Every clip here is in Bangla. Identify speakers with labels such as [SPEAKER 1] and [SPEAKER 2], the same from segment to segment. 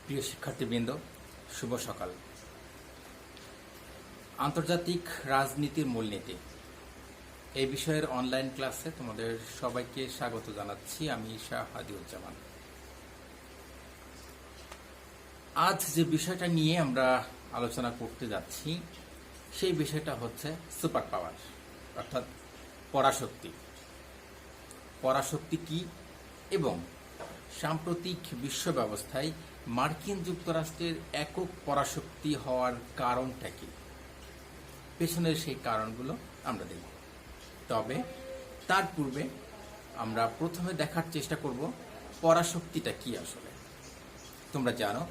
[SPEAKER 1] প্রিয় শিক্ষার্থীবৃন্দ, শুভ সকাল। আন্তর্জাতিক রাজনীতির মূলনীতি এই বিষয়ের অনলাইন ক্লাসে তোমাদের সবাইকে স্বাগত জানাচ্ছি। আমি শাহ হাদিউজ্জামান। আজ যে বিষয়টা নিয়ে আমরা আলোচনা করতে যাচ্ছি সেই বিষয়টা হচ্ছে সুপার পাওয়ার, অর্থাৎ পরাশক্তি। পরাশক্তি কি এবং সাম্প্রতিক বিশ্ব ব্যবস্থায় মার্কিন যুক্তরাষ্ট্রের একক পরাশক্তি হওয়ার কারণটা কি, পেছনের সেই কারণগুলো আমরা দেখব। তবে তার পূর্বে আমরা প্রথমে দেখার চেষ্টা করব পরাশক্তিটা কি আসলে। তোমরা জানো,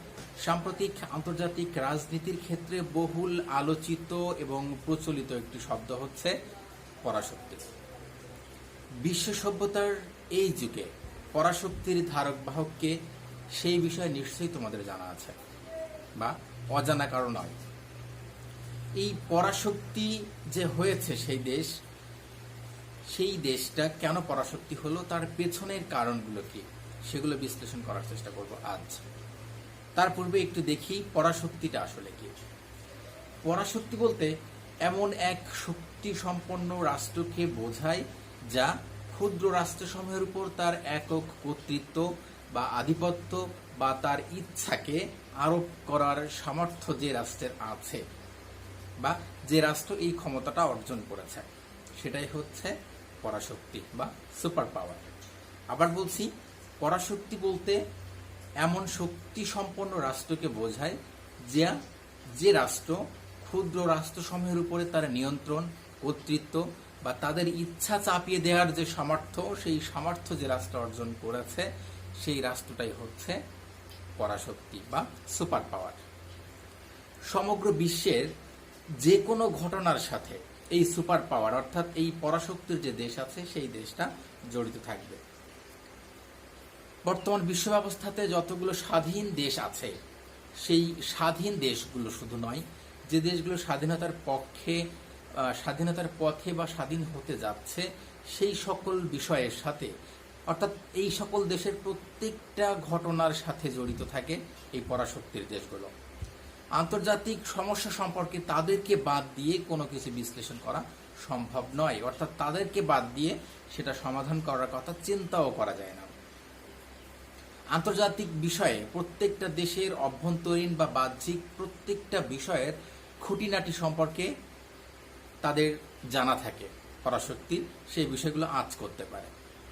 [SPEAKER 1] সাম্প্রতিক আন্তর্জাতিক রাজনীতির ক্ষেত্রে বহুল আলোচিত এবং প্রচলিত একটি শব্দ হচ্ছে পরাশক্তি। বিশ্ব সভ্যতার এই যুগে পরাশক্তির ধারক বাহককে সেই বিষয়ে নিশ্চয়ই তোমাদের জানা আছে বা অজানা কারণ নয়। এই পরাশক্তি যে হয়েছে সেই দেশটা কেন পরাশক্তি হলো, তার পেছনের কারণগুলো কি, সেগুলো বিশ্লেষণ করার চেষ্টা করব আজ। তার পূর্বে একটু দেখি পরাশক্তিটা আসলে কি। পরাশক্তি বলতে এমন এক শক্তি সম্পন্ন রাষ্ট্রকে বোঝায় যা ক্ষুদ্র রাষ্ট্রসমূহের উপর তার একক কর্তৃত্ব বা আধিপত্য বা তার ইচ্ছাকে আরোপ করার সামর্থ্য যে রাষ্ট্রের আছে বা যে রাষ্ট্র এই ক্ষমতাটা অর্জন করেছে, সেটাই হচ্ছে পরাশক্তি বা সুপার পাওয়ার। আবার বলছি, পরাশক্তি বলতে এমন শক্তি সম্পন্ন রাষ্ট্রকে বোঝায় যে রাষ্ট্র ক্ষুদ্র রাষ্ট্রসমূহের উপরে তার নিয়ন্ত্রণ, কর্তৃত্ব বা তাদের ইচ্ছা চাপিয়ে দেওয়ার যে সামর্থ্য, সেই সামর্থ্য যে রাষ্ট্র অর্জন করেছে সেই রাষ্ট্রটাই হচ্ছে পরাশক্তি বা সুপার পাওয়ার। সমগ্র বিশ্বের যে কোনো ঘটনার সাথে এই সুপার পাওয়ার অর্থাৎ এই পরাশক্তির যে দেশ আছে সেই দেশটা জড়িত থাকবে। বর্তমান বিশ্ব ব্যবস্থাতে যতগুলো স্বাধীন দেশ আছে, সেই স্বাধীন দেশগুলো শুধু নয়, যে দেশগুলো স্বাধীনতার পথে বা স্বাধীন হতে যাচ্ছে, সেই সকল বিষয়ের সাথে অর্থাৎ এই সকল দেশের প্রত্যেকটা ঘটনার সাথে জড়িত থাকে এই পরাশক্তির দেশগুলো। আন্তর্জাতিক সমস্যা সম্পর্কে তাদেরকে বাদ দিয়ে কোনো কিছু বিশ্লেষণ করা সম্ভব নয়, অর্থাৎ তাদেরকে বাদ দিয়ে সেটা সমাধান করার কথা চিন্তাও করা যায় না। আন্তর্জাতিক বিষয়ে প্রত্যেকটা দেশের অভ্যন্তরীণ বা বাহ্যিক প্রত্যেকটা বিষয়ের খুঁটিনাটি সম্পর্কে তাদের জানা থাকে। পরাশক্তির সেই বিষয়গুলো আঁচ করতে পারে।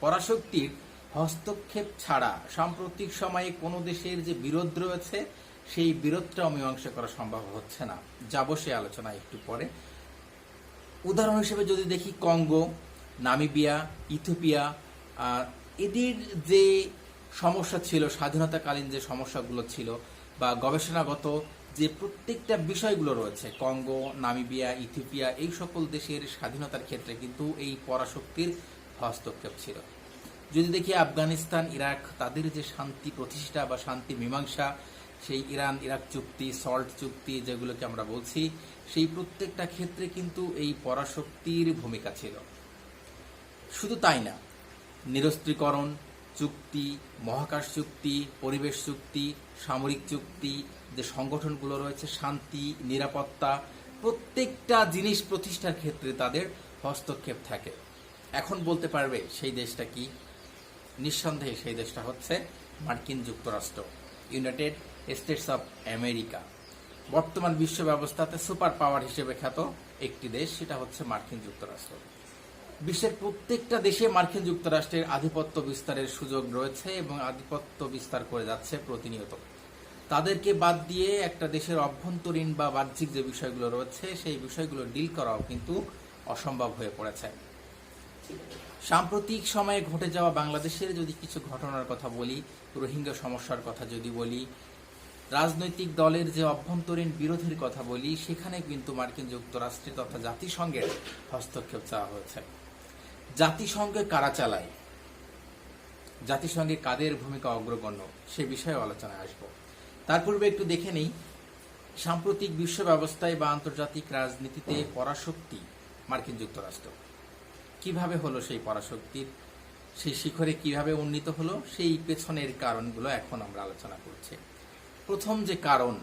[SPEAKER 1] পরাশক্তির হস্তক্ষেপ ছাড়া সাম্প্রতিক সময়ে কোনো দেশের যে বিরোধ রয়েছে সেই বিরোধটাও মীমাংসা করা সম্ভব হচ্ছে না। যাবো সে আলোচনা একটু পরে। উদাহরণ হিসেবে যদি দেখি, কঙ্গো, নামিবিয়া, ইথিওপিয়া, এদের যে সমস্যা ছিল, স্বাধীনতাকালীন যে সমস্যাগুলো ছিল বা গবেষণাগত যে প্রত্যেকটা বিষয়গুলো রয়েছে, কঙ্গো, নামিবিয়া, ইথিওপিয়া, এই সকল দেশের স্বাধীনতার ক্ষেত্রে কিন্তু এই পরাশক্তির হস্তক্ষেপ ছিল। যদি দেখি আফগানিস্তান, ইরাক, তাদের যে শান্তি প্রতিষ্ঠা বা শান্তি মীমাংসা, সেই ইরান ইরাক চুক্তি, সল্ট চুক্তি যেগুলোকে আমরা বলছি, সেই প্রত্যেকটা ক্ষেত্রে কিন্তু এই পরাশক্তির ভূমিকা ছিল। শুধু তাই না, নিরস্ত্রীকরণ চুক্তি, মহাকাশ চুক্তি, পরিবেশ চুক্তি, সামরিক চুক্তি, যে সংগঠনগুলো রয়েছে, শান্তি, নিরাপত্তা, প্রত্যেকটা জিনিস প্রতিষ্ঠার ক্ষেত্রে তাদের হস্তক্ষেপ থাকে। এখন বলতে পারবে সেই দেশটা কি? নিঃসন্দেহে সেই দেশটা হচ্ছে মার্কিন যুক্তরাষ্ট্র, ইউনাইটেড স্টেটস অফ আমেরিকা। বর্তমান বিশ্ব ব্যবস্থাতে সুপার পাওয়ার হিসেবে খ্যাত একটি দেশ, সেটা হচ্ছে মার্কিন যুক্তরাষ্ট্র। বিশ্বের প্রত্যেকটা দেশে মার্কিন যুক্তরাষ্ট্রের আধিপত্য বিস্তারের সুযোগ রয়েছে এবং আধিপত্য বিস্তার করে যাচ্ছে প্রতিনিয়ত। তাদেরকে বাদ দিয়ে একটা দেশের অভ্যন্তরীণ বা বাহ্যিক যে বিষয়গুলো রয়েছে সেই বিষয়গুলো ডিল করাও কিন্তু অসম্ভব হয়ে পড়েছে। সাম্প্রতিক সময়ে ঘটে যাওয়া বাংলাদেশের যদি কিছু ঘটনার কথা বলি, রোহিঙ্গা সমস্যার কথা যদি বলি, রাজনৈতিক দলের যে অভ্যন্তরীণ বিরোধের কথা বলি, সেখানে কিন্তু মার্কিন যুক্তরাষ্ট্রের তথা জাতিসংঘের হস্তক্ষেপ চাওয়া হয়েছে। জাতিসংঘে কারা চালায়, জাতিসংঘে কাদের ভূমিকা অগ্রগণ্য, সে বিষয়ে আলোচনায় আসব। তার পূর্বে একটু দেখে নেই সাম্প্রতিক বিশ্ব ব্যবস্থায় বা আন্তর্জাতিক রাজনীতিতে পরাশক্তি মার্কিন যুক্তরাষ্ট্র। কিভাবে হলো সেই পরাশক্তির সেই শিখরে কিভাবে উন্নীত হলো, সেই পেছনের কারণগুলো এখন আমরা আলোচনা করছি। প্রথম যে কারণ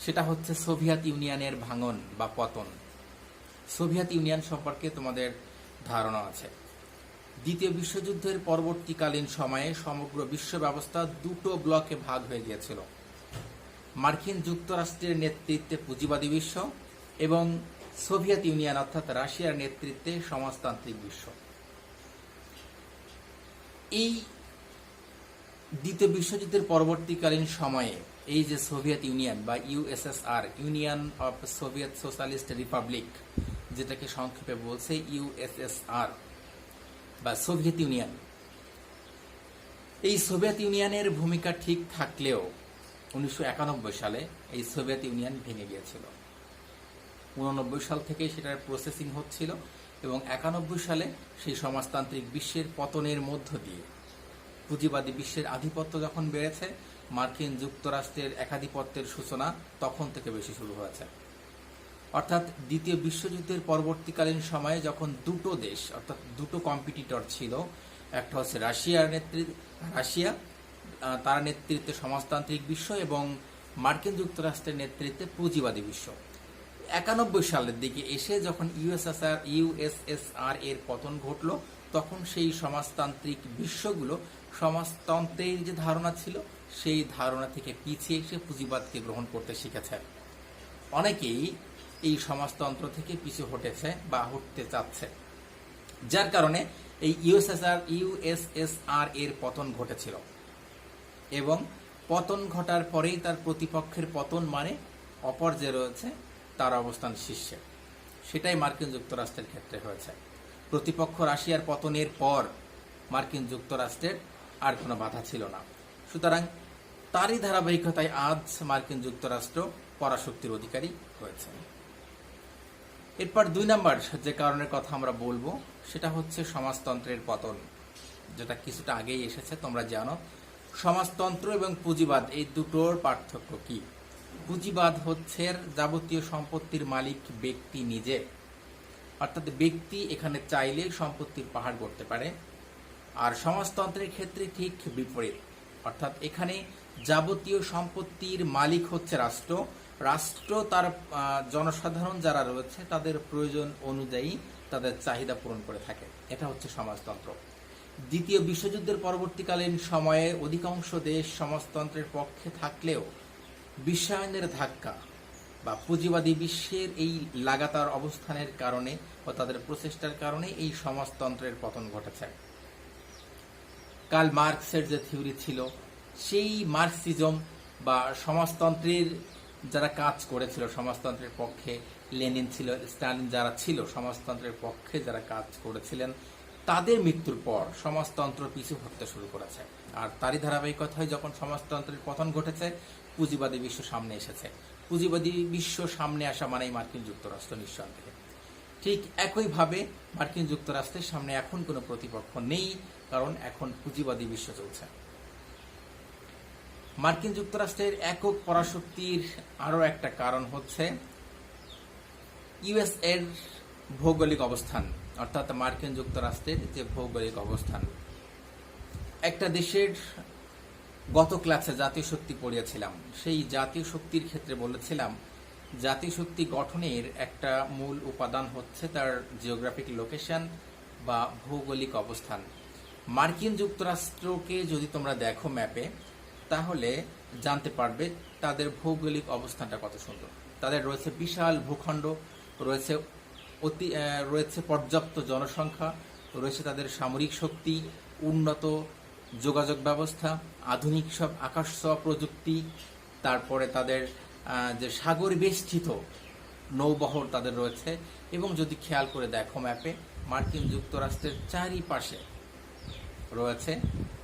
[SPEAKER 1] সেটা হচ্ছে সোভিয়েত ইউনিয়নের ভাঙন বা পতন। সোভিয়েত ইউনিয়ন সম্পর্কে তোমাদের ধারণা আছে। দ্বিতীয় বিশ্বযুদ্ধের পরবর্তীকালীন সময়ে সমগ্র বিশ্ব ব্যবস্থা দুটো ব্লকে ভাগ হয়ে গিয়েছিল। মার্কিন যুক্তরাষ্ট্রের নেতৃত্বে পুঁজিবাদী বিশ্ব এবং সোভিয়েত ইউনিয়ন অর্থাৎ রাশিয়ার নেতৃত্বে সমাজতান্ত্রিক বিশ্ব। এই দ্বিতীয় বিশ্বযুদ্ধের পরবর্তীকালীন সময়ে এই যে সোভিয়েত ইউনিয়ন বা USSR, union of Soviet socialist Republic, যেটাকে সংক্ষেপে বলছে ইউএসএসআর বা সোভিয়েত ইউনিয়ন, এই সোভিয়েত ইউনিয়নের ভূমিকা ঠিক থাকলেও 1991 সালে এই সোভিয়েত ইউনিয়ন ভেঙে গিয়েছিল। 89 সাল থেকে সেটার প্রসেসিং হচ্ছিল এবং 91 সালে সেই সমাজতান্ত্রিক বিশ্বের পতনের মধ্য দিয়ে পুঁজিবাদী বিশ্বের আধিপত্য যখন বেড়েছে, মার্কিন যুক্তরাষ্ট্রের একাধিপত্যের সূচনা তখন থেকে বেশি শুরু হয়েছে। অর্থাৎ দ্বিতীয় বিশ্বযুদ্ধের পরবর্তীকালীন সময়ে যখন দুটো দেশ অর্থাৎ দুটো কম্পিটিটর ছিল, একটা হচ্ছে রাশিয়া তার নেতৃত্বে সমাজতান্ত্রিক বিশ্ব এবং মার্কিন যুক্তরাষ্ট্রের নেতৃত্বে পুঁজিবাদী বিশ্ব। 91 সালের দিকে এসে যখন ইউএসএসআর এর পতন ঘটল, তখন সেই সমাজতান্ত্রিক বিশ্বগুলো সমাজতন্ত্রের যে ধারণা ছিল সেই ধারণা থেকে পিছিয়ে এসে পুঁজিবাদকে গ্রহণ করতে শিখেছে। অনেকেই এই সমাজতন্ত্র থেকে পিছু হটেছে বা হটতে চাচ্ছে, যার কারণে এই ইউএসএসআর এর পতন ঘটেছিল এবং পতন ঘটার পরেই তার প্রতিপক্ষের পতন মানে অপর যে রয়েছে তার অবস্থান শীর্ষে। সেটাই মার্কিন যুক্তরাষ্ট্রের ক্ষেত্রে হয়েছে। প্রতিপক্ষ রাশিয়ার পতনের পর মার্কিন যুক্তরাষ্ট্রের আর কোনো বাধা ছিল না। সুতরাং তারই ধারাবাহিকতায় আজ মার্কিন যুক্তরাষ্ট্র পরাশক্তির অধিকারী হয়েছে। এরপর 2 নম্বর যে কারণের কথা আমরা বলবো সেটা হচ্ছে সমাজতন্ত্রের পতন, যেটা কিছুটা আগেই এসেছে, তোমরা জানো। সমাজতন্ত্র এবং পুঁজিবাদ এই দুটোর পার্থক্য কি? পুঁজিবাদ হচ্ছে যাবতীয় সম্পত্তির মালিক ব্যক্তি নিজে, অর্থাৎ ব্যক্তি এখানে চাইলে সম্পত্তির পাহাড় গড়তে পারে। আর সমাজতন্ত্রের ক্ষেত্রে ঠিক বিপরীত, অর্থাৎ এখানে যাবতীয় সম্পত্তির মালিক হচ্ছে রাষ্ট্র। রাষ্ট্র তার জনসাধারণ যারা রয়েছে তাদের প্রয়োজন অনুযায়ী তাদের চাহিদা পূরণ করে থাকে। এটা হচ্ছে সমাজতন্ত্র। দ্বিতীয় বিশ্বযুদ্ধের পরবর্তীকালীন সময়ে অধিকাংশ দেশ সমাজতন্ত্রের পক্ষে থাকলেও বিশ্বায়নের ধাক্কা বা পুঁজিবাদী বিশ্বের এই লাগাতার অবস্থানের কারণে ও তাদের প্রচেষ্টার কারণে এই সমাজতন্ত্রের পতন ঘটেছে। কার্ল মার্কসের যে থিওরি ছিল, সেই মার্কসিজম বা সমাজতন্ত্রের যারা কাজ করেছিল সমাজতন্ত্রের পক্ষে, লেনিন ছিল, স্টালিন যারা ছিল সমাজতন্ত্রের পক্ষে যারা কাজ করেছিলেন, তাদের মৃত্যুর পর সমাজতন্ত্র পিছু হতে শুরু করেছে। আর তারই ধারাবাহিকতায় যখন সমাজতন্ত্রের পতন ঘটেছে, পুঁজিবাদী বিশ্ব সামনে এসেছে। পুঁজিবাদী বিশ্ব সামনে আসা মানেই মার্কিন যুক্তরাষ্ট্র নিঃসন্দেহে। ঠিক একইভাবে মার্কিন যুক্তরাষ্ট্রের সামনে এখন কোনো প্রতিপক্ষ নেই, কারণ এখন পুঁজিবাদী বিশ্ব চলছে। মার্কিন যুক্তরাষ্ট্রের একক পরাশক্তির আরও একটা কারণ হচ্ছে ইউএস এর ভৌগোলিক অবস্থান, অর্থাৎ মার্কিন যুক্তরাষ্ট্রের যে ভৌগোলিক অবস্থান। একটা দেশের গত ক্লাসে জাতীয় শক্তি পড়িয়েছিলাম, সেই জাতীয় শক্তির ক্ষেত্রে বলেছিলাম জাতীয় শক্তি গঠনের একটা মূল উপাদান হচ্ছে তার জিওগ্রাফিক লোকেশন বা ভৌগোলিক অবস্থান। মার্কিন যুক্তরাষ্ট্রকে যদি তোমরা দেখো ম্যাপে, তাহলে জানতে পারবে তাদের ভৌগোলিক অবস্থানটা কত সুন্দর। তাদের রয়েছে বিশাল ভূখণ্ড, রয়েছে পর্যাপ্ত জনসংখ্যা, রয়েছে তাদের সামরিক শক্তি, উন্নত যোগাযোগ ব্যবস্থা, আধুনিক সব আকাশছোঁয়া প্রযুক্তি, তারপরে তাদের যে সাগর বেষ্টিত নৌবহর তাদের রয়েছে। এবং যদি খেয়াল করে দেখো ম্যাপে, মার্কিন যুক্তরাষ্ট্রের চারিপাশে রয়েছে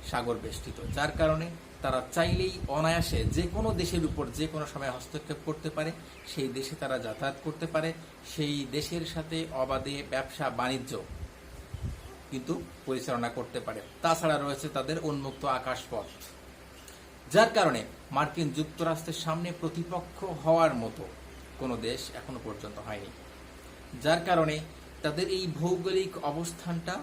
[SPEAKER 1] সাগর বেষ্টিত, যার কারণে তারা চাইলেই অনায়াসে যে কোনো দেশের উপর যে কোনো সময় হস্তক্ষেপ করতে পারে, সেই দেশে তারা যাতায়াত করতে পারে, সেই দেশের সাথে অবাধে ব্যবসা বাণিজ্য কিন্তু পরিচালনা করতে পারে। তাছাড়া রয়েছে তাদের উন্মুক্ত আকাশপথ, যার কারণে মার্কিন যুক্তরাষ্ট্রের সামনে প্রতিপক্ষ হওয়ার মতো কোনো দেশ এখনো পর্যন্ত হয়নি। যার কারণে তাদের এই ভৌগোলিক অবস্থানটা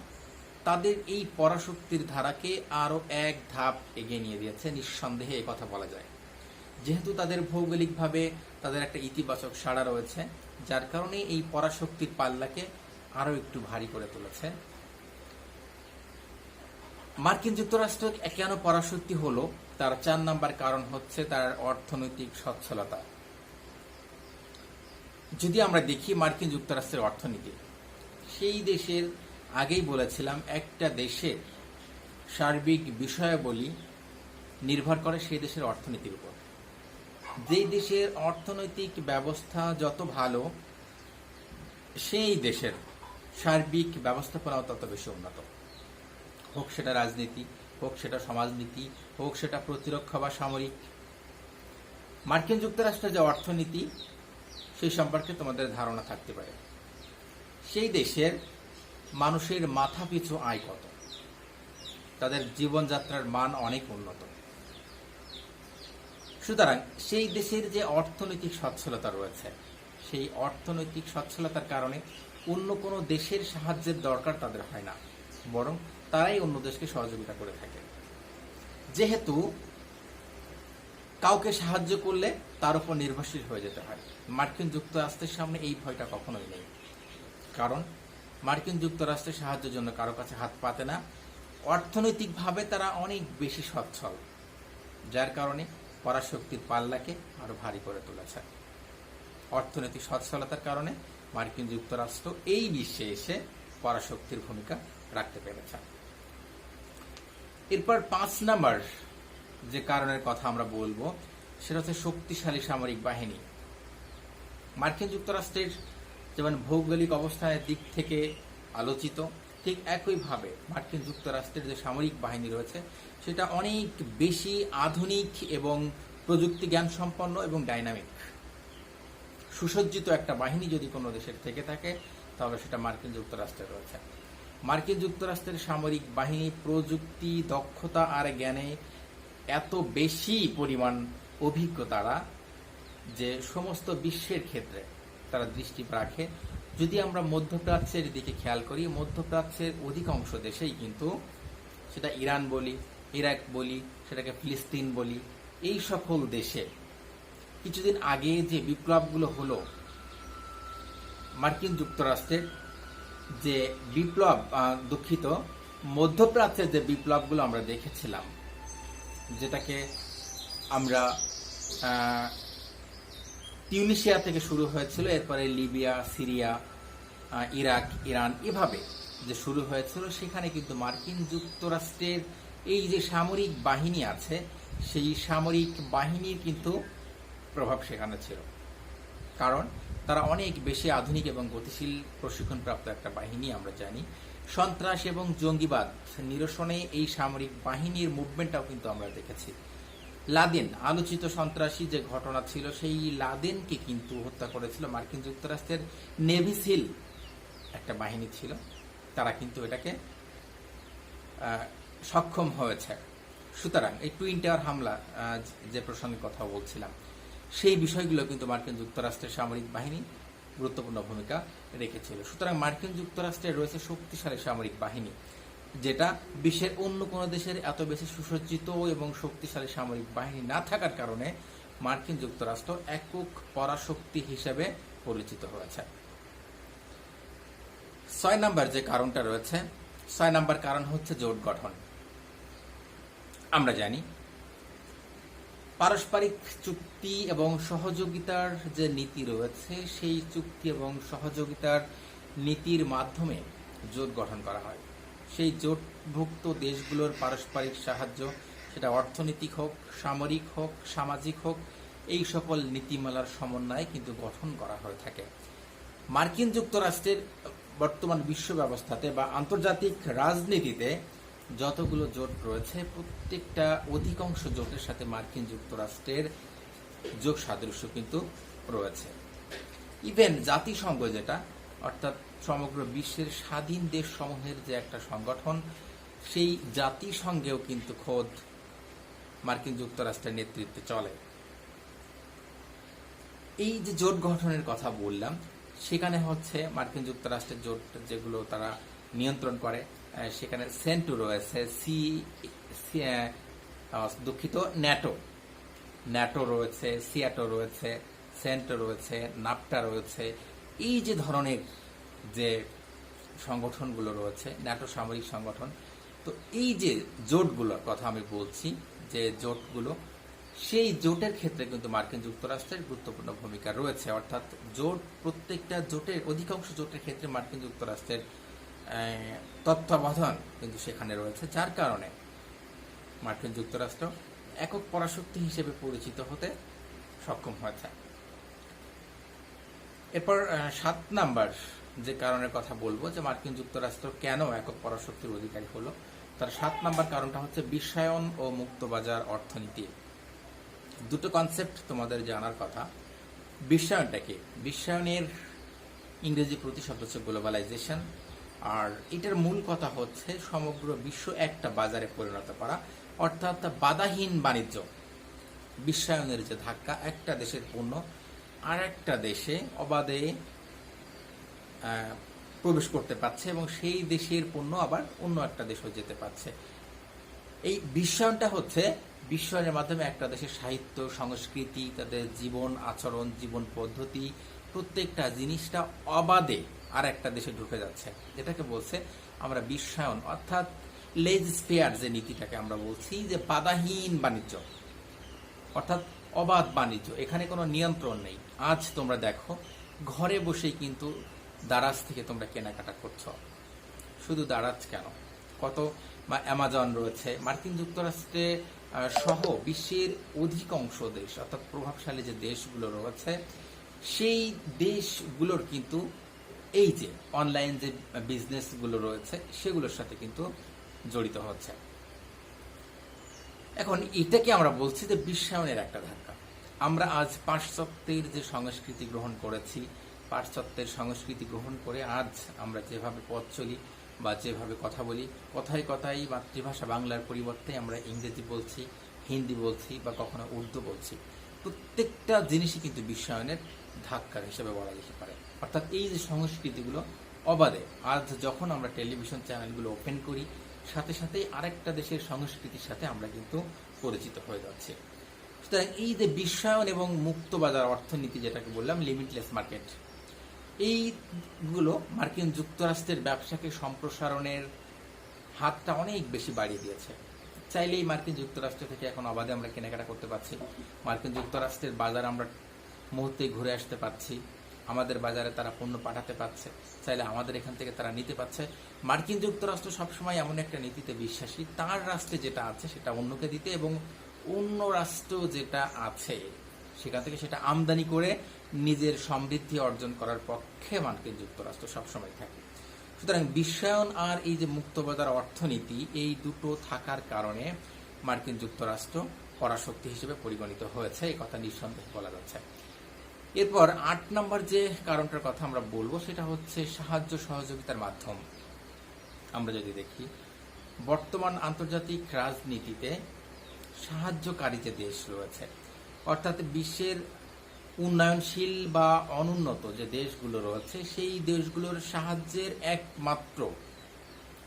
[SPEAKER 1] তাদের এই পরাশক্তির ধারাকে আরও এক ধাপ এগিয়ে নিয়ে দিয়েছে, নিঃসন্দেহে কথা বলা যায়। যেহেতু তাদের ভৌগোলিকভাবে তাদের একটা ইতিবাচক সাড়া রয়েছে, যার কারণে এই পরাশক্তির পাল্লাকে আরো একটু ভারী করে তুলেছে। মার্কিন যুক্তরাষ্ট্র কেন পরাশক্তি হলো, তার 4 নম্বর কারণ হচ্ছে তার অর্থনৈতিক সচ্ছলতা। যদি আমরা দেখি মার্কিন যুক্তরাষ্ট্রের অর্থনীতি, সেই দেশের আগেই বলেছিলাম একটা দেশের সার্বিক বিষয়াবলী নির্ভর করে সেই দেশের অর্থনীতির উপর। যেই দেশের অর্থনৈতিক ব্যবস্থা যত ভালো, সেই দেশের সার্বিক ব্যবস্থাপনাও তত বেশি উন্নত, হোক সেটা রাজনীতি, হোক সেটা সমাজনীতি, হোক সেটা প্রতিরক্ষা বা সামরিক। মার্কিন যুক্তরাষ্ট্রের যে অর্থনীতি, সেই সম্পর্কে তোমাদের ধারণা থাকতে পারে। সেই দেশের মানুষের মাথাপিছু আয় কত, তাদের জীবনযাত্রার মান অনেক উন্নত। সুতরাং সেই দেশের যে অর্থনৈতিক সচ্ছলতা রয়েছে, সেই অর্থনৈতিক সচ্ছলতার কারণে অন্য কোনো দেশের সাহায্যের দরকার তাদের হয় না, বরং তারাই অন্য দেশকে সহযোগিতা করে থাকে। যেহেতু কাউকে সাহায্য করলে তার উপর নির্ভরশীল হয়ে যেতে হয়, মার্কিন যুক্তরাষ্ট্রের সামনে এই ভয়টা কখনোই নেই। কারণ মার্কিন যুক্তরাষ্ট্রের সাহায্যের জন্য কারো কাছে হাত পাতে না। অর্থনৈতিকভাবে তারা অনেক বেশি সচ্ছল, যার কারণে পরাশক্তির পাল্লাকে আরো ভারী করে তুলেছে। অর্থনৈতিক সচ্ছলতার কারণে মার্কিন যুক্তরাষ্ট্র এই বিশ্বে এসে পরাশক্তির ভূমিকা রাখতে পেরেছে। এরপর 5 নম্বর যে কারণের কথা আমরা বলবো, সেটা হচ্ছে শক্তিশালী সামরিক বাহিনী। মার্কিন যুক্তরাষ্ট্রের যেমন ভৌগোলিক অবস্থানের দিক থেকে আলোচিত, ঠিক একইভাবে মার্কিন যুক্তরাষ্ট্রের যে সামরিক বাহিনী রয়েছে, সেটা অনেক বেশি আধুনিক এবং প্রযুক্তি জ্ঞান সম্পন্ন এবং ডাইনামিক। সুসজ্জিত একটা বাহিনী যদি কোনো দেশের থেকে থাকে, তাহলে সেটা মার্কিন যুক্তরাষ্ট্রের রয়েছে। মার্কিন যুক্তরাষ্ট্রের সামরিক বাহিনী প্রযুক্তি, দক্ষতা আর জ্ঞানে এত বেশি পরিমাণ অভিজ্ঞ তারা, যে সমস্ত বিশ্বের ক্ষেত্রে তারা দৃষ্টি রাখে। যদি আমরা মধ্যপ্রাচ্যের দিকে খেয়াল করি, মধ্যপ্রাচ্যের অধিকাংশ দেশেই কিন্তু, সেটা ইরান বলি, ইরাক বলি, সেটাকে ফিলিস্তিন বলি, এই সকল দেশে কিছুদিন আগে যে বিপ্লবগুলো হলো, মার্কিন যুক্তরাষ্ট্রের যে বিপ্লব, দুঃখিত, মধ্যপ্রাচ্যের যে বিপ্লবগুলো আমরা দেখেছিলাম, যেটাকে আমরা টিউনিশিয়া থেকে শুরু হয়েছিল, এরপরে লিবিয়া, সিরিয়া, ইরাক, ইরান, এভাবে যে শুরু হয়েছিল, সেখানে কিন্তু মার্কিন যুক্তরাষ্ট্রের এই যে সামরিক বাহিনী আছে, সেই সামরিক বাহিনীর কিন্তু প্রভাব সেখানে ছিল। কারণ তারা অনেক বেশি আধুনিক এবং গতিশীল প্রশিক্ষণপ্রাপ্ত একটা বাহিনী। আমরা জানি সন্ত্রাস এবং জঙ্গিবাদ নিরসনে এই সামরিক বাহিনীর মুভমেন্টটাও কিন্তু আমরা দেখেছি। লাদেন, আলোচিত সন্ত্রাসী যে ঘটনা ছিল, সেই লাদেনকে কিন্তু হত্যা করেছিল মার্কিন যুক্তরাষ্ট্রের নেভি সিল একটা বাহিনী ছিল। তারা কিন্তু এটাকে সক্ষম হয়েছে। সুতরাং এই টুইন টাওয়ার হামলা যে প্রসঙ্গে কথা বলছিলাম, সেই বিষয়গুলো কিন্তু মার্কিন যুক্তরাষ্ট্রের সামরিক বাহিনী গুরুত্বপূর্ণ ভূমিকা রেখেছিল। সুতরাং মার্কিন যুক্তরাষ্ট্রে রয়েছে শক্তিশালী সামরিক বাহিনী, যেটা বিশ্বের অন্য কোনো দেশের এত বেশি সুসজ্জিত এবং শক্তিশালী সামরিক বাহিনী না থাকার কারণে মার্কিন যুক্তরাষ্ট্র একক পরাশক্তি হিসেবে পরিচিত হয়েছে। 6 নম্বর যে কারণটা রয়েছে, 6 নম্বর কারণ হচ্ছে জোট গঠন। আমরা জানি পারস্পরিক চুক্তি এবং সহযোগিতার যে নীতি রয়েছে, সেই চুক্তি এবং সহযোগিতার নীতির মাধ্যমে জোট গঠন করা হয়। সেই জোটভুক্ত দেশগুলোর পারস্পরিক সাহায্য, সেটা অর্থনৈতিক হোক, সামরিক হোক, সামাজিক হোক, এই সকল নীতিমালার সমন্বয়ে কিন্তু গঠন করা হয়ে থাকে। মার্কিন যুক্তরাষ্ট্রের বর্তমান বিশ্ব ব্যবস্থাতে বা আন্তর্জাতিক রাজনীতিতে যতগুলো জোট রয়েছে, প্রত্যেকটা অধিকাংশ জোটের সাথে মার্কিন যুক্তরাষ্ট্রের যোগ সাদৃশ্য কিন্তু রয়েছে। ইভেন জাতিসংঘ, যেটা অর্থাৎ সমগ্র বিশ্বের স্বাধীন দেশ সমূহের যে একটা সংগঠন, সেই জাতিসংঘেও কিন্তু খোদ মার্কিন যুক্তরাষ্ট্রের নেতৃত্বে চলে। এই যে জোট গঠনের কথা বললাম, সেখানে হচ্ছে মার্কিন যুক্তরাষ্ট্রের জোট যেগুলো তারা নিয়ন্ত্রণ করে, সেখানে সেন্টু রয়েছে, দুঃখিত, ন্যাটো। ন্যাটো রয়েছে, সিয়াটো রয়েছে, সেন্টো রয়েছে, নাপটা রয়েছে। এই যে ধরনের যে সংগঠনগুলো রয়েছে, ন্যাটো সামরিক সংগঠন, তো এই যে জোটগুলোর কথা আমি বলছি, যে জোটগুলো, সেই জোটের ক্ষেত্রে কিন্তু মার্কিন যুক্তরাষ্ট্রের গুরুত্বপূর্ণ ভূমিকা রয়েছে। অর্থাৎ জোট, প্রত্যেকটা জোটের, অধিকাংশ জোটের ক্ষেত্রে মার্কিন যুক্তরাষ্ট্রের তত্ত্বাবধান কিন্তু সেখানে রয়েছে, যার কারণে মার্কিন যুক্তরাষ্ট্র একক পরাশক্তি হিসেবে পরিচিত হতে সক্ষম হয়েছে। এরপর 7 নাম্বার যে কারণের কথা বলবো যে মার্কিন যুক্তরাষ্ট্র কেন একক পরাশক্তির অধিকারী হলো, তার 7 নাম্বার কারণটা হচ্ছে বিশ্বায়ন ও মুক্তবাজার অর্থনীতি। দুটো কনসেপ্ট তোমাদের জানার কথা। বিশ্বায়নটা কি? বিশ্বায়নের ইংরেজি প্রতিশব্দ হচ্ছে গ্লোবালাইজেশন, আর এটার মূল কথা হচ্ছে সমগ্র বিশ্ব একটা বাজারে পরিণত করা, অর্থাৎ বাধাহীন বাণিজ্য। বিশ্বায়নের যে ধাক্কা, একটা দেশের পণ্য আর একটা দেশে অবাধে প্রবেশ করতে পারছে এবং সেই দেশের পণ্য আবার অন্য একটা দেশও যেতে পারছে। এই বিশ্বায়নটা হচ্ছে বিশ্বায়নের মাধ্যমে একটা দেশের সাহিত্য, সংস্কৃতি, তাদের জীবন আচরণ, জীবন পদ্ধতি, প্রত্যেকটা জিনিসটা অবাধে আর একটা দেশে ঢুকে যাচ্ছে। এটাকে বলছে আমরা বিশ্বায়ন, অর্থাৎ লেজস্পেয়ার যে নীতিটাকে আমরা বলছি, যে বাধাহীন বাণিজ্য, অর্থাৎ অবাধ বাণিজ্য, এখানে কোনো নিয়ন্ত্রণ নেই। আজ তোমরা দেখো ঘরে বসেই কিন্তু দারাজ থেকে তোমরা কেনাকাটা করছো। শুধু দারাজ কেন, কত অ্যামাজন রয়েছে। মার্কিন যুক্তরাষ্ট্রে সহ বিশ্বের অধিকাংশ দেশ, অর্থাৎ প্রভাবশালী যে দেশগুলো রয়েছে, সেই দেশগুলোর কিন্তু এই যে অনলাইন যে বিজনেসগুলো রয়েছে সেগুলোর সাথে কিন্তু জড়িত হচ্ছে। এখন এটাকে আমরা বলছি যে বিশ্বায়নের একটা ধাক্কা। আমরা আজ পাশ্চাত্যের যে সংস্কৃতি গ্রহণ করেছি, পাশ্চাত্যের সংস্কৃতি গ্রহণ করে আজ আমরা যেভাবে পথ চলি বা যেভাবে কথা বলি, কথায় কথায় মাতৃভাষা বাংলার পরিবর্তে আমরা ইংরেজি বলছি, হিন্দি বলছি বা কখনো উর্দু বলছি। প্রত্যেকটা জিনিসই কিন্তু বিশ্বায়নের ধাক্কা হিসেবে বলা যেতে পারে। অর্থাৎ এই যে সংস্কৃতিগুলো অবাধে, আজ যখন আমরা টেলিভিশন চ্যানেলগুলো ওপেন করি, সাথে সাথে আরেকটা দেশের সংস্কৃতির সাথে আমরা কিন্তু পরিচিত হয়ে যাচ্ছি। সুতরাং এই যে বিশ্বায়ন এবং মুক্ত বাজার অর্থনীতি, যেটাকে বললাম লিমিটলেস মার্কেট, এইগুলো মার্কিন যুক্তরাষ্ট্রের ব্যবসাকে সম্প্রসারণের হাতটা অনেক বেশি বাড়িয়ে দিয়েছে। চাইলেই মার্কিন যুক্তরাষ্ট্র থেকে এখন অবাধে আমরা কেনাকাটা করতে পারছি। মার্কিন যুক্তরাষ্ট্রের বাজার আমরা মুহূর্তে ঘুরে আসতে পারছি, আমাদের বাজারে তারা পণ্য পাঠাতে পারছে, চাইলে আমাদের এখান থেকে তারা নিতে পারছে। মার্কিন যুক্তরাষ্ট্র সবসময় এমন একটা নীতিতে বিশ্বাসী, তার রাষ্ট্রে যেটা আছে সেটা অন্যকে দিতে, এবং অন্য রাষ্ট্র যেটা আছে সেখান থেকে সেটা আমদানি করে নিজের সমৃদ্ধি অর্জন করার পক্ষে মার্কিন যুক্তরাষ্ট্র সবসময় থাকে। সুতরাং বিশ্বায়ন আর এই যে মুক্তবাজার অর্থনীতি, এই দুটো থাকার কারণে মার্কিন যুক্তরাষ্ট্র পরাশক্তি হিসেবে পরিগণিত হয়েছে, এই কথা নিঃসন্দেহে বলা যাচ্ছে। এরপর 8 নম্বর যে কারণটার কথা আমরা বলবো সেটা হচ্ছে সাহায্য সহযোগিতার মাধ্যম। আমরা যদি দেখি বর্তমান আন্তর্জাতিক রাজনীতিতে সাহায্যকারী যে দেশ রয়েছে, অর্থাৎ বিশ্বের উন্নয়নশীল বা অনুন্নত যে দেশগুলো রয়েছে, সেই দেশগুলোর সাহায্যের একমাত্র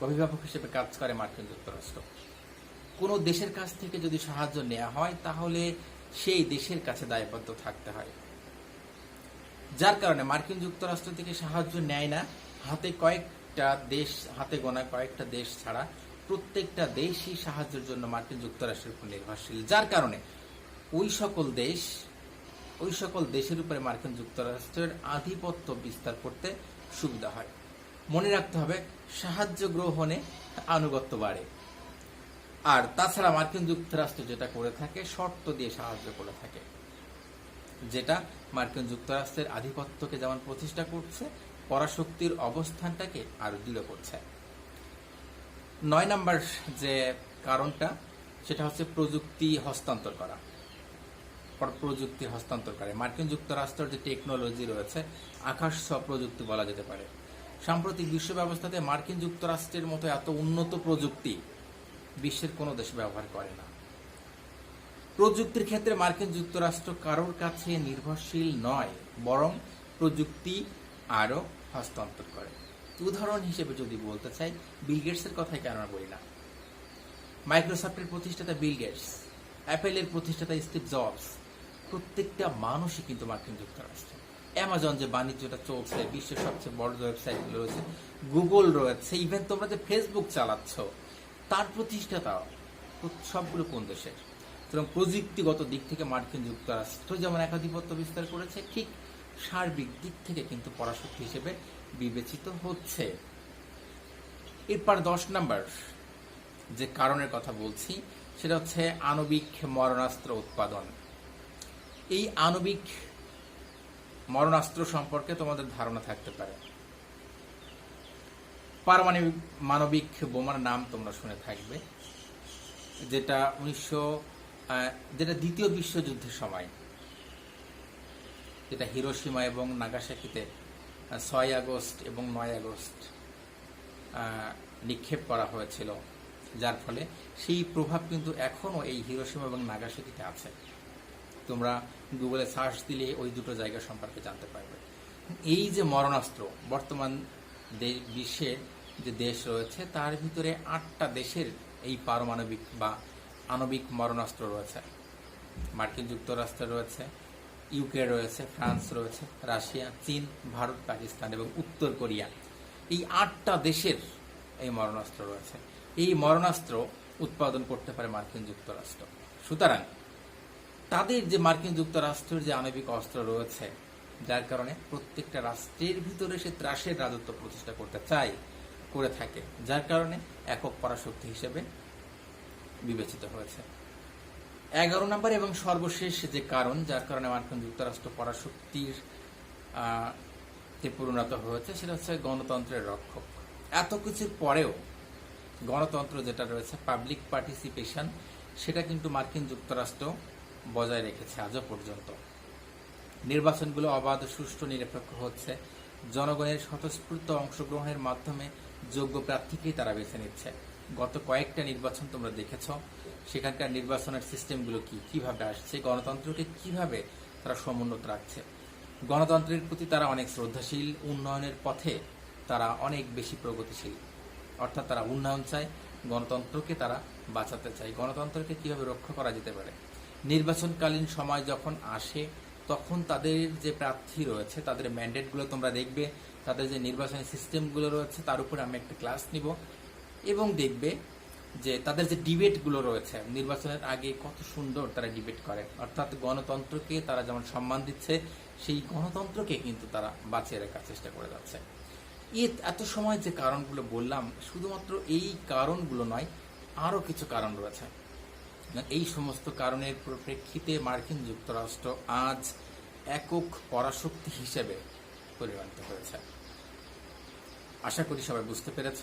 [SPEAKER 1] অভিভাবক হিসেবে কাজ করে মার্কিন যুক্তরাষ্ট্র। কোনো দেশের কাছ থেকে যদি সাহায্য নেওয়া হয় তাহলে সেই দেশের কাছে দায়বদ্ধ থাকতে হয়, যার কারণে মার্কিন যুক্তরাষ্ট্র থেকে সাহায্য নেয় না। হাতে গোনা কয়েকটা দেশ ছাড়া প্রত্যেকটা দেশই সাহায্যের জন্য মার্কিন যুক্তরাষ্ট্রের উপর নির্ভরশীল, যার কারণে ওই সকল দেশের উপরে মার্কিন যুক্তরাষ্ট্রের আধিপত্য বিস্তার করতে সুবিধা হয়। মনে রাখতে হবে, সাহায্য গ্রহণে আনুগত্য বাড়ে। আর তাছাড়া মার্কিন যুক্তরাষ্ট্র যেটা করে থাকে, শর্ত দিয়ে সাহায্য করে থাকে, যেটা মার্কিন যুক্তরাষ্ট্রের আধিপত্যকে যেমন প্রতিষ্ঠা করছে, পরাশক্তির অবস্থানটাকে আরো দৃঢ় করছে। 9 নম্বর যে কারণটা সেটা হচ্ছে প্রযুক্তি হস্তান্তর করা। মার্কিন যুক্তরাষ্ট্রের যে টেকনোলজি রয়েছে, আকাশ ছোঁয়া প্রযুক্তি বলা যেতে পারে। সাম্প্রতিক বিশ্ব ব্যবস্থাতে মার্কিন যুক্তরাষ্ট্রের মতো এত উন্নত প্রযুক্তি বিশ্বের কোনো দেশ ব্যবহার করে না। প্রযুক্তির ক্ষেত্রে মার্কিন যুক্তরাষ্ট্র কারোর কাছে নির্ভরশীল নয়, বরং প্রযুক্তি আরো হস্তান্তর করে। উদাহরণ হিসেবে যদি বলতে চাই, বিল গেটসের কথাই কেন বলি না। মাইক্রোসফটের প্রতিষ্ঠাতা বিল গেটস অ্যাপেলের প্রতিষ্ঠাতা স্টিভ জবস, প্রত্যেকটা মানুষই কিন্তু মার্কিন যুক্তরাষ্ট্র। অ্যামাজন যে বাণিজ্যটা চলছে, বিশ্বের সবচেয়ে বড় ওয়েবসাইটগুলো রয়েছে, গুগল রয়েছে, ইভেন তোমরা যে ফেসবুক চালাচ্ছ তার প্রতিষ্ঠাতাও সবগুলো কোন দেশের? সুতরাং প্রযুক্তিগত দিক থেকে মার্কিন যুক্তরাষ্ট্র যেমন একাধিপত্য বিস্তার করেছে, ঠিক সার্বিক দিক থেকে কিন্তু পরাশক্তি হিসেবে বিবেচিত হচ্ছে। এরপর 10 নম্বর যে কারণের কথা বলছি সেটা হচ্ছে আণবিক মরণাস্ত্র উৎপাদন। এই আণবিক মরণাস্ত্র সম্পর্কে তোমাদের ধারণা থাকতে পারে। পারমাণবিক মানবিক বোমার নাম তোমরা শুনে থাকবে, যেটা যেটা দ্বিতীয় বিশ্বযুদ্ধের সময়, যেটা হিরোশিমা এবং নাগাসাকিতে 6 আগস্ট এবং 9 আগস্ট নিক্ষেপ করা হয়েছিল, যার ফলে সেই প্রভাব কিন্তু এখনও এই হিরোশিমা এবং নাগাসাকিতে আছে। তোমরা গুগলে সার্চ দিলে ওই দুটো জায়গা সম্পর্কে জানতে পারবে। এই যে মরণাস্ত্র, বর্তমান বিশ্বের যে দেশ রয়েছে তার ভিতরে 8টা দেশের এই পারমাণবিক বা আণবিক মরণাস্ত্র রয়েছে। মার্কিন যুক্তরাষ্ট্র রয়েছে, ইউকে রয়েছে, ফ্রান্স রয়েছে, রাশিয়া, চীন, ভারত, পাকিস্তান এবং উত্তর কোরিয়া। এই 8টা দেশের এই মরণাস্ত্র রয়েছে। এই মরণাস্ত্র উৎপাদন করতে পারে মার্কিন যুক্তরাষ্ট্র। সুতরাং তাদের যে মার্কিন যুক্তরাষ্ট্রের যে আণবিক অস্ত্র রয়েছে, যার কারণে প্রত্যেকটা রাষ্ট্রের ভিতরে সে ত্রাসের রাজত্ব প্রতিষ্ঠা করতে চায়, করে থাকে, যার কারণে একক পরাশক্তি হিসেবে বিবেচিত হয়েছে। 11 নম্বর এবং সর্বশেষ যে কারণ যার কারণে মার্কিন যুক্তরাষ্ট্র পরাশক্তির পরিণত হয়েছে সেটা হচ্ছে গণতন্ত্রের রক্ষক। এত কিছুর পরেও গণতন্ত্র যেটা রয়েছে, পাবলিক পার্টিসিপেশন, সেটা কিন্তু মার্কিন যুক্তরাষ্ট্র বজায় রেখেছে আজও পর্যন্ত। নির্বাচনগুলো অবাধ, সুষ্ঠু, নিরপেক্ষ হচ্ছে। জনগণের স্বতঃস্ফূর্ত অংশগ্রহণের মাধ্যমে যোগ্য প্রার্থীকেই তারা বেছে নিচ্ছে। গত কয়েকটা নির্বাচন তোমরা দেখেছ, সেখানকার নির্বাচনের সিস্টেমগুলো কিভাবে আসছে, গণতন্ত্রকে কিভাবে তারা সমুন্নত রাখছে। গণতন্ত্রের প্রতি তারা অনেক শ্রদ্ধাশীল, উন্নয়নের পথে তারা অনেক বেশি প্রগতিশীল। অর্থাৎ তারা উন্নয়ন চায়, গণতন্ত্রকে তারা বাঁচাতে চায়, গণতন্ত্রকে কিভাবে রক্ষা করা যেতে পারে। নির্বাচনকালীন সময় যখন আসে তখন তাদের যে প্রার্থী রয়েছে তাদের ম্যান্ডেটগুলো তোমরা দেখবে, তাদের যে নির্বাচনী সিস্টেমগুলো রয়েছে তার উপরে আমি একটা ক্লাস নিব, এবং দেখবে যে তাদের যে ডিবেটগুলো রয়েছে নির্বাচনের আগে কত সুন্দর তারা ডিবেট করে। অর্থাৎ গণতন্ত্রকে তারা যেমন সম্মান দিচ্ছে, সেই গণতন্ত্রকে কিন্তু তারা বাঁচিয়ে রাখার চেষ্টা করে যাচ্ছে। এত সময় যে কারণগুলো বললাম, শুধুমাত্র এই কারণগুলো নয়, আরও কিছু কারণ রয়েছে। এই সমস্ত কারণের প্রেক্ষিতে মার্কিন যুক্তরাষ্ট্র আজ একক পরাশক্তি হিসেবে পরিণত হয়েছে। আশা করি সবাই বুঝতে পেরেছ।